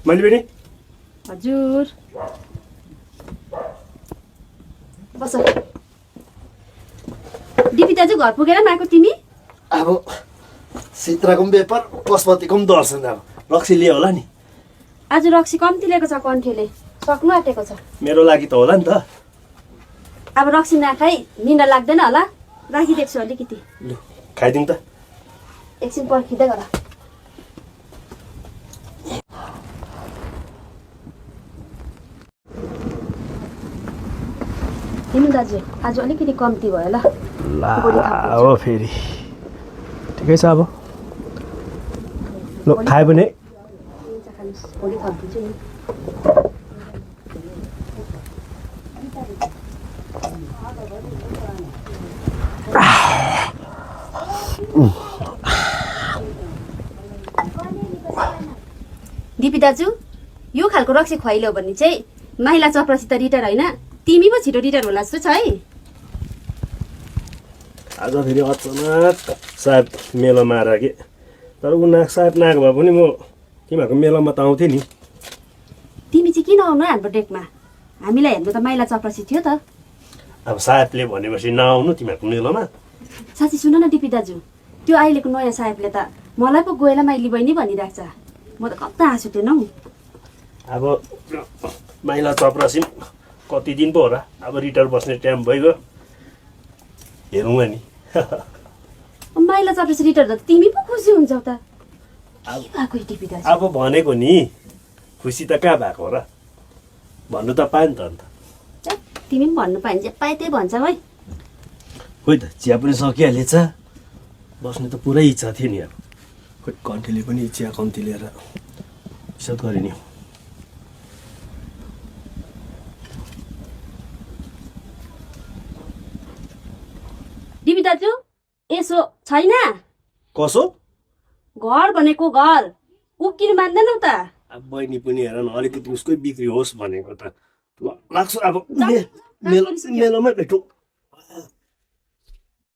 मैले पनि हजुर बस डिपी दाजु घर पुगेर माएको तिमी अब सित्राको पनि पेपर पशुपतिको पनि दर्शन अब रक्सी लिए होला नि आज रक्सी कम्ती लिएको छ कन्ठेले सक्नु आँटेको छ मेरो लागि त होला नि त अब रक्सी नखाई निन्द्रा लाग्दैन होला राखिदिएको छु अलिकति लु खाइदिउँ त एकछिन पर्खिँदै गर तिमी दाजु आज अलिकति कम्ती भयो ल हो फेरि ठिकै छ अब ल खायो भने भोलि थपिदिन्छु नि दिपी दाजु यो खालको रक्सी खुवाइल्यो भने चाहिँ माइला चपरासित रिटायर होइन तिमी पो छिटो रिटायर होला जस्तो छ है आज फेरि अचानक सायद मेलामा आएर कि तर ऊ सायद नआएको भए पनि म तिमीहरूको मेलामा त आउँथेँ नि तिमी चाहिँ किन आउनु हाम्रो डेकमा हामीलाई हेर्नु त माइला चपरासी थियो त अब साहेबले भनेपछि नआउनु तिमीहरूको मेलामा साँच्ची सुन न दिपी दाजु त्यो अहिलेको नयाँ साहेबले त मलाई पो गएर माइली बहिनी भनिरहेको छ म त कता हाँसु थिएन हौ अब माइला चपरासी कति दिन पो होला अब रिटायर बस्ने टाइम भइगयो हेरौँ नि माइला चपरासी रिटायर त तिमी पो खुसी हुन्छौ त दिपी दाजु अब भनेको नि खुसी त कहाँ भएको हो र भन्नु त पायो नि त अन्त तिमी पनि भन्नु पाइन्छ पाए त्यही भन्छौ है खोइ त चिया पनि सकिहालेछ बस्ने त पुरै इच्छा थियो नि अब खोइ कन्ठीले पनि चिया कम्ती लिएर इज्जत गरे नि दिपी दाजु यसो छैन कसो घर भनेको घर उकिनु मान्दैनौ त अब बहिनी पनि हेर न अलिकति उसकै बिक्री होस् भनेको त लाग्छ अब मेलोमै भेटौँ